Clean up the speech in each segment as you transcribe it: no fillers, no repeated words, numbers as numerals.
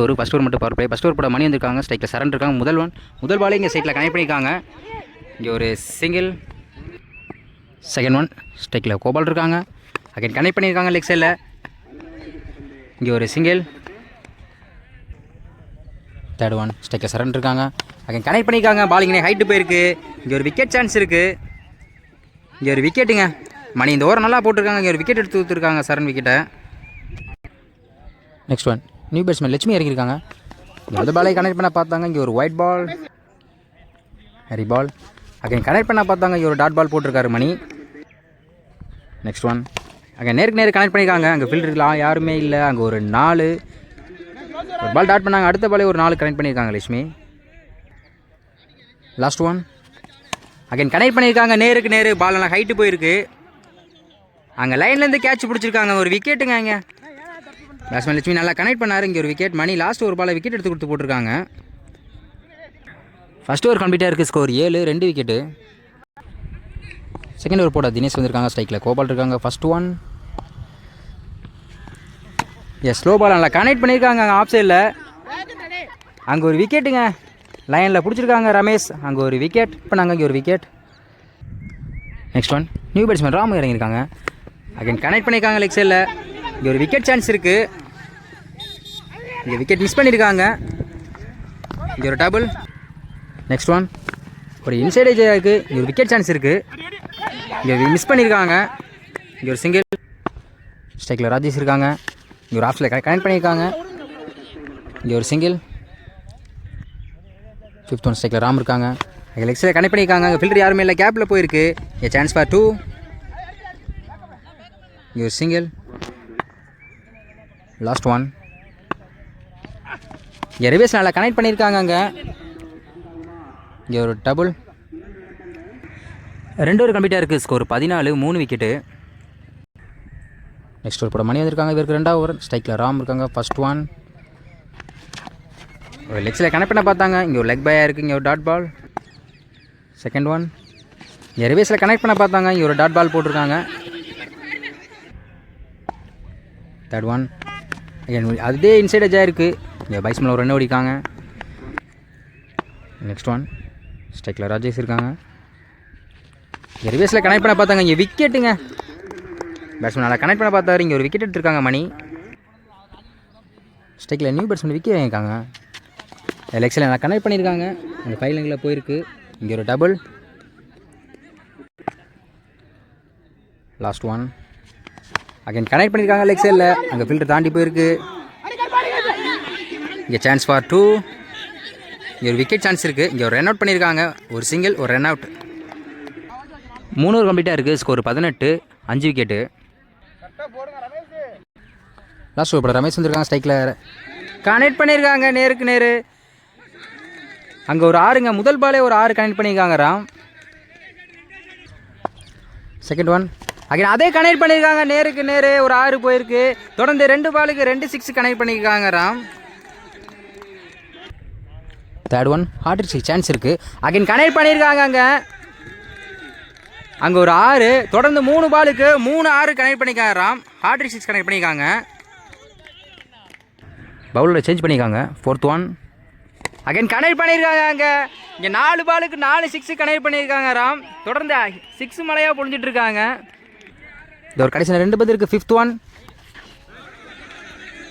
ஒரு first over மட்டும் power play. First over போட மணி வந்திருக்காங்க. ஸ்ட்ரைக்கில் சரண் இருக்காங்க. முதல் பாலே இங்கே சைட்டில் கனெக்ட் பண்ணியிருக்காங்க. இங்கே ஒரு சிங்கிள். செகண்ட் ஒன் ஸ்ட்ரைக்கில் கோபால் இருக்காங்க. அகைன் கனெக்ட் பண்ணியிருக்காங்க லெக் சைடில். இங்கே ஒரு சிங்கிள். தேர்ட் ஒன் ஸ்ட்ரைக்கில் சரண் இருக்காங்க. அகைன் கனெக்ட் பண்ணியிருக்காங்க. பால் இங்கே ஹைட்டு போயிருக்கு. இங்கே ஒரு விக்கெட் சான்ஸ் இருக்குது. இங்கே ஒரு விக்கெட்டுங்க. மணி இந்த ஓவர் நல்லா போட்டிருக்காங்க. இங்கே ஒரு விக்கெட் எடுத்து கொடுத்துருக்காங்க சரண் விக்கெட்டை. Next one new batsman Lakshmi இறங்கியிருக்காங்க. முதல் பாலை கனெக்ட் பண்ண பார்த்தாங்க. இங்கே ஒரு ஒயிட் பால். ஹரி பால். அகைன் கனெக்ட் பண்ண பார்த்தாங்க. இங்கே ஒரு டாட் பால் போட்டிருக்காரு மணி. நெக்ஸ்ட் ஒன் அங்கே நேருக்கு கனெக்ட் பண்ணியிருக்காங்க. அங்கே ஃபீல்டர்லாம் யாருமே இல்லை. அங்கே ஒரு 4 ஒரு பால் டாட் பண்ணாங்க. அடுத்த பாலே ஒரு 4 கனெக்ட் பண்ணியிருக்காங்க Lakshmi. Last one again connect பண்ணியிருக்காங்க. நேருக்கு பால் நல்லா ஹைட்டு போயிருக்கு. அங்கே லைன்லேருந்து கேட்ச் பிடிச்சிருக்காங்க. ஒரு விக்கெட்டுங்க. இங்கே பேட்ஸ்மேன் லட்சுமி நல்லா கனெக்ட் பண்ணார். இங்கே ஒரு விக்கெட். மணி லாஸ்ட் ஒரு பாலை விக்கெட் எடுத்து கொடுத்து போட்டிருக்காங்க. ஃபஸ்ட் ஓவர் கம்ப்ளீட்டாக இருக்குது. Score 7 2 wicket. செகண்ட் ஓவர் போட தினேஷ் வந்திருக்காங்க. ஸ்ட்ரைக்கில் கோபால் இருக்காங்க. ஃபஸ்ட் ஒன் ஸ்லோ பால் நல்லா கனெக்ட் பண்ணியிருக்காங்க. அங்கே ஆஃப் சைடில் அங்கே ஒரு விக்கெட்டுங்க. லைனில் பிடிச்சிருக்காங்க ரமேஷ். அங்கே ஒரு விக்கெட் பண்ணாங்க. இங்கே ஒரு wicket. Next one new batsman Ramu இறங்கியிருக்காங்க. அகைன் கனெக்ட் பண்ணியிருக்காங்க லெக் சைடில். இங்கே ஒரு விக்கெட் சான்ஸ் இருக்குது. இங்கே விக்கெட் மிஸ் பண்ணியிருக்காங்க. இங்கே ஒரு டபுள். நெக்ஸ்ட் ஒன் ஒரு இன்சைட் ஏஜாக இருக்குது. இங்கே ஒரு விக்கெட் சான்ஸ் இருக்குது. இங்கே மிஸ் பண்ணியிருக்காங்க. இங்கே ஒரு சிங்கிள். ஸ்ட்ரைக்கில் ராஜேஷ் இருக்காங்க. இங்கே ஒரு ஆஃப்ஸில் கனெக்ட் பண்ணியிருக்காங்க. இங்கே ஒரு சிங்கிள். ஃபிஃப்த் ஒன் ஸ்ட்ரைக்கில் ராம் இருக்காங்க. இங்கே லெக்ஸில் கனெக்ட் பண்ணியிருக்காங்க. இங்கே ஃபில்டர் யாருமே இல்லை. கேப்பில் போயிருக்கு. இங்கே சான்ஸ் ஃபார் 2. இங்கே ஒரு சிங்கிள். லாஸ்ட் ஒன் இங்கே ரிவேஸ் நல்லா கனெக்ட் பண்ணியிருக்காங்க. அங்கே இங்கே ஒரு டபுள். 2 ஓவர் கம்ப்ளீட்டாக இருக்குது. Score 14 3 wicket. நெக்ஸ்ட் ஓவர் போட மணி வந்திருக்காங்க. இவருக்கு 2வது ஓவர். ஸ்ட்ரைக்கில் ராம் இருக்காங்க. ஃபஸ்ட் ஒன் ஒரு லெக்ஸில் கனெக்ட் பண்ண பார்த்தாங்க. இங்கே ஒரு லெக் பாயாக இருக்குது. இங்கே ஒரு டாட் பால். செகண்ட் ஒன் இங்கே ரிவேஸில் கனெக்ட் பண்ண பார்த்தாங்க. இங்கே ஒரு டாட் பால் போட்டிருக்காங்க. தேர்ட் ஒன் அதே இன்சைட் எஜாக இருக்குது. இங்கே பைஸ்மேல் ஒரு ரன் ஓடிக்காங்க. நெக்ஸ்ட் ஒன் ஸ்ட்ரைக்கில் ராஜேஷ் இருக்காங்க. இங்கே ரிவேஸில் கனெக்ட் பண்ண பார்த்தாங்க. இங்கே விக்கெட்டுங்க. பேட்ஸ்மேன் நல்லா கனெக்ட் பண்ண பார்த்தாரு. இங்கே ஒரு விக்கெட் எடுத்துருக்காங்க மணி. ஸ்ட்ரைக்கில் நியூ பேட்ஸ்மேன் விக்கெட் வாங்கியிருக்காங்க. லெக்ஸில் நல்லா கனெக்ட் பண்ணியிருக்காங்க. அந்த ஃபைனலில் போயிருக்கு. இங்கே ஒரு double. Last one again connect பண்ணியிருக்காங்க லெக் சைடில். அங்கே ஃபீல்டர் தாண்டி போயிருக்கு. இங்கே சான்ஸ் ஃபார் 2. இங்கே ஒரு விக்கெட் சான்ஸ் இருக்குது. இங்கே ஒரு ரன் அவுட் பண்ணியிருக்காங்க. ஒரு சிங்கிள் ஒரு ரன் அவுட். 3 ஓவர் கம்ப்ளீட்டாக இருக்குது. Score 18 5 wicket. Last over Ramesh வந்துருக்காங்க. ஸ்ட்ரைக்கில் கனெக்ட் பண்ணியிருக்காங்க. நேருக்கு அங்கே ஒரு 6ங்க. முதல் பாலே ஒரு 6 கனெக்ட் பண்ணியிருக்காங்க ராம். செகண்ட் ஒன் அகைன் அதே கனெக்ட் பண்ணியிருக்காங்க. நேருக்கு ஒரு 6 போயிருக்கு. தொடர்ந்து 2 பாலுக்கு 2 6 கனெக்ட் பண்ணியிருக்காங்க ராம். தேர்ட் ஒன் ஹார்ட் சான்ஸ் இருக்குது. அகைன் கனெக்ட் பண்ணியிருக்காங்க. அங்கே ஒரு 6 தொடர்ந்து 3 பாலுக்கு 3 6 கனெக்ட் பண்ணியிருக்காங்க ராம். ஹார்ட் 6 கனெக்ட் பண்ணியிருக்காங்க. பவுலரை சேஞ்ச் பண்ணியிருக்காங்க. ஃபோர்த் ஒன் அகைன் கனெக்ட் பண்ணியிருக்காங்க. இங்கே 4 பாலுக்கு 4 6 கனெக்ட் பண்ணியிருக்காங்க ராம். தொடர்ந்து 6 மலையாக பொழிஞ்சிட்டு இருக்காங்க. இது ஒரு கடைசியில் 2 பந்து இருக்குது. ஃபிஃப்த் ஒன்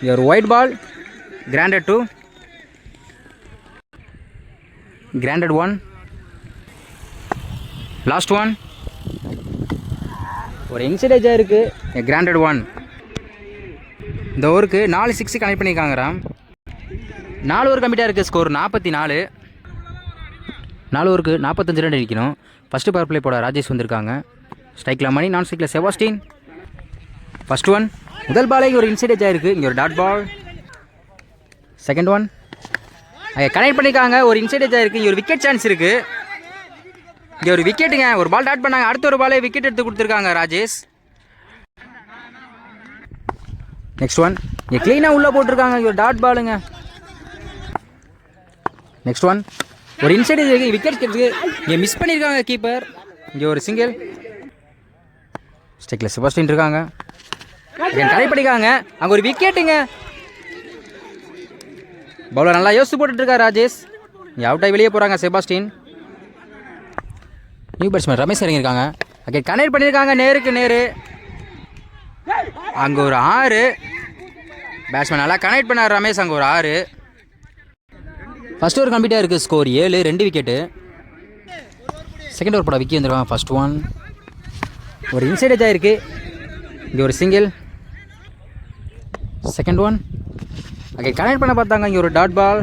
இது ஒரு wide ball. Granted 2 granted 1. Last one ஒரு இன்சைட் ஏஜாக இருக்குது. கிராண்டட் 1. இந்த ஓவருக்கு 4 6 கனெக்ட் பண்ணியிருக்காங்க ராம். 4 ஓவர் கம்ப்ளீட்டாக இருக்குது. ஸ்கோர் 44. 4 ஓவருக்கு 45 ரன் அடிக்கணும். ஃபஸ்ட்டு பவர் பிளே போட ராஜேஷ் வந்திருக்காங்க. ஸ்ட்ரைக்கில் மணி. நான் ஸ்ட்ரைக்கில் செபாஸ்டின். ஃபஸ்ட் ஒன் முதல் பாலே ஒரு இன்சைட் ஏஜாக இருக்குது. இங்கே ஒரு dot ball. Second one connect பண்ணியிருக்காங்க. ஒரு இன்சைட் ஏஜாக இருக்குது. இங்கே ஒரு விக்கெட் சான்ஸ் இருக்குது. இங்கே ஒரு விக்கெட்டுங்க. ஒரு பால் டாட் பண்ணாங்க. அடுத்த ஒரு பாலே விக்கெட் எடுத்து கொடுத்துருக்காங்க ராஜேஷ். நெக்ஸ்ட் ஒன் இங்கே க்ளீனாக உள்ளே போட்டிருக்காங்க. இங்கே ஒரு டாட் பாலுங்க. நெக்ஸ்ட் ஒன் ஒரு இன்சைட் இருக்குது. விக்கெட் இருக்குது. இங்கே மிஸ் பண்ணியிருக்காங்க கீப்பர். இங்கே ஒரு சிங்கிள். ஸ்ட்ரைக்கில் செபாஸ்டின் இருக்காங்க. கனெக்ட் பண்ணிக்காங்க. அங்கே ஒரு விக்கெட்டுங்க. பவுலர் நல்லா யோசிச்சு போட்டுட்ருக்கார் ராஜேஷ். இங்கே அவுட் ஆகி வெளியே போகிறாங்க செபாஸ்டின். நியூ பேட்ஸ்மேன் ரமேஷ் இறங்கியிருக்காங்க. அங்கே கனெக்ட் பண்ணியிருக்காங்க நேருக்கு நேரு. அங்கே ஒரு 6. பேட்ஸ்மேன் நல்லா கனெக்ட் பண்ணார் ரமேஷ். அங்கே ஒரு 6. ஃபஸ்ட் ஓவர் கம்ப்ளீட்டாக இருக்குது. Score 7, 2 wicket. செகண்ட் ஓவர் போட விக்கி வந்துருக்காங்க. ஃபர்ஸ்ட் ஒன் ஒரு இன்சைட் எஜ் ஆகிருக்கு. இங்கே ஒரு சிங்கிள். செகண்ட் ஒன் அங்கே கனெக்ட் பண்ண பார்த்தாங்க. இங்கே ஒரு டாட் பால்.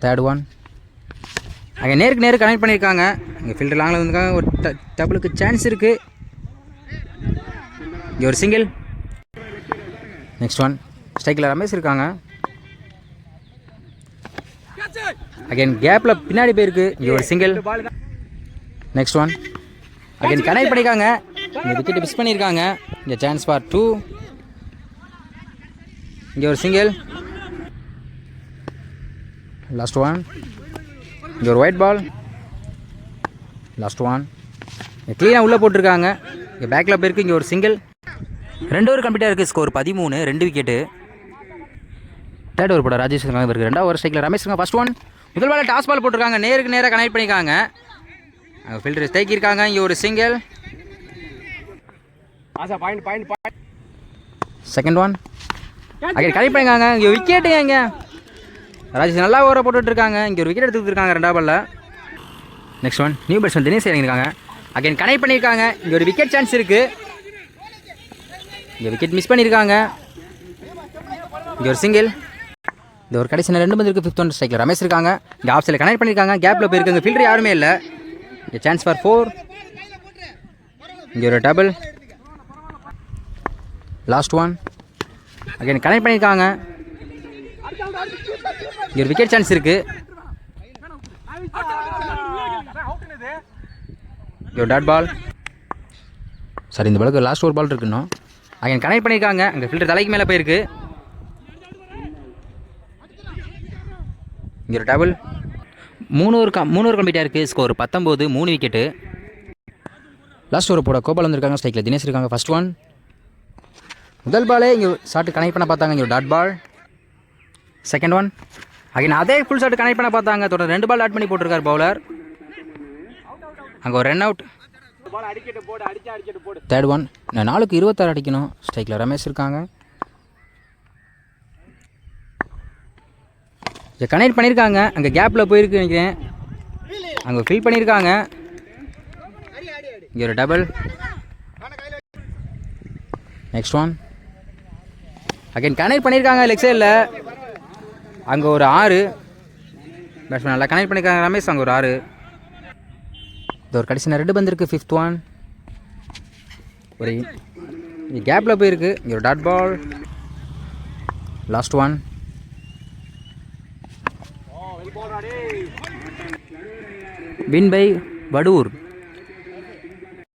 தேர்ட் ஒன் அங்கே நேருக்கு நேரு கனெக்ட் பண்ணியிருக்காங்க. இங்கே ஃபீல்டர் லாங்கில் வந்துருக்காங்க. ஒரு டபுளுக்கு சான்ஸ் இருக்குது. இங்கே ஒரு சிங்கிள். நெக்ஸ்ட் ஒன் ஸ்ட்ரைக்கில் ரமேஷ் இருக்காங்க. அகைன் கேப்பில் பின்னாடி போயிருக்கு. இங்கே ஒரு single. Next one again connect பண்ணியிருக்காங்க. இங்கே விக்கெட் மிஸ் பண்ணியிருக்காங்க. இங்கே சான்ஸ் ஃபார் 2. இங்கே ஒரு சிங்கிள். லாஸ்ட் ஒன் இங்கே ஒரு ஒயிட் பால். லாஸ்ட் ஒன் க்ளீனாக உள்ளே போட்டிருக்காங்க. இங்கே பேக்கில் போயிருக்கு. இங்கே ஒரு சிங்கிள். 2 ஓவர் கம்ப்ளீட்டாக இருக்குது. Score 13, 2 wicket. தேர்ட் ஓவர் போட ராஜேஷ் இருக்காங்க. இருக்குது 2வது ஓவர் ஸ்ட்ரைக்கில் ரமேஷ் இருக்காங்க. ஃபர்ஸ்ட் ஒன் முதல் பால் டாஸ் பால் போட்டிருக்காங்க. நேருக்கு நேராக கனெக்ட் பண்ணியிருக்காங்க. அங்கே ஃபீல்டர் ஸ்ட்ரைக்கிருக்காங்க. இங்கே ஒரு சிங்கிள். செகண்ட் ஒன் அங்கே கனெக்ட் பண்ணியிருக்காங்க. இங்கே விக்கெட்டுங்க. இங்கே ராஜேஷ் நல்லா ஓவராக போட்டுட்ருக்காங்க. இங்கே ஒரு விக்கெட் எடுத்துருக்காங்க 2வது பாலில். Next one new batsman Dinesh இறங்கியிருக்காங்க. அகைன் கனெக்ட் பண்ணியிருக்காங்க. இங்கே ஒரு விக்கெட் சான்ஸ் இருக்குது. இங்கே விக்கெட் மிஸ் பண்ணியிருக்காங்க. இங்கே ஒரு சிங்கிள். இந்த ஒரு கடைசி 2 பந்து இருக்குது. 5th ஒன் ஸ்ட்ரைக்கில் ரமேஷ் இருக்காங்க. இங்கே ஆஃப் சைடில் கனெக்ட் பண்ணியிருக்காங்க. கேப்பில் போயிருக்கு. இங்கே ஃபீல்டர் யாருமே இல்லை. இங்கே சான்ஸ் ஃபார் 4. இங்கே ஒரு double. Last one again connect பண்ணியிருக்காங்க. இங்கே ஒரு விக்கெட் சான்ஸ் இருக்குது. இங்கே ஒரு டாட் பால். சாரி இந்த பாலுக்கு லாஸ்ட் ஒரு பால் இருக்குன்னு அகைன் கனெக்ட் பண்ணியிருக்காங்க. அங்கே ஃபில்டர் தலைக்கு மேலே போயிருக்கு. இங்கே ஒரு டபுள். 3 ஓவர் கம்ப்ளீட்டாக இருக்குது. Score 19, 3 wicket. லாஸ்ட் ஓவர் போட கோபால் வந்துருக்காங்க. ஸ்ட்ரைக்கில் தினேஷ் இருக்காங்க. ஃபர்ஸ்ட் ஒன் முதல் பாலே இங்கே ஷாட்டு கனெக்ட் பண்ண பார்த்தாங்க. இங்கே ஒரு dot ball. Second one again அதே ஃபுல் ஷாட்டு கனெக்ட் பண்ண பார்த்தாங்க. தொடர்ந்து 2 பால் ஆட் பண்ணி போட்டிருக்கார் பவுலர். அங்கே ஒரு ரன் அவுட். தேர்ட் ஒன் நான் 4க்கு 26 அடிக்கணும். ஸ்ட்ரைக்கில் ரமேஷ் இருக்காங்க. இங்கே கனெக்ட் பண்ணியிருக்காங்க. அங்கே கேப்பில் போயிருக்கு நினைக்கிறேன். அங்கே ஃபில் பண்ணியிருக்காங்க. இங்கே ஒரு double. Next one again connect பண்ணியிருக்காங்க லெக் சைடில். அங்கே ஒரு 6. பேட்ஸ்மேன் நல்லா கனெக்ட் பண்ணியிருக்காங்க ரமேஷ். அங்கே ஒரு 6. இது ஒரு கடைசி 2 பந்து இருக்குது. 5th ஒன் ஒரு கேப்பில் போயிருக்கு. இங்கே ஒரு dot ball. Last one win by Vadur.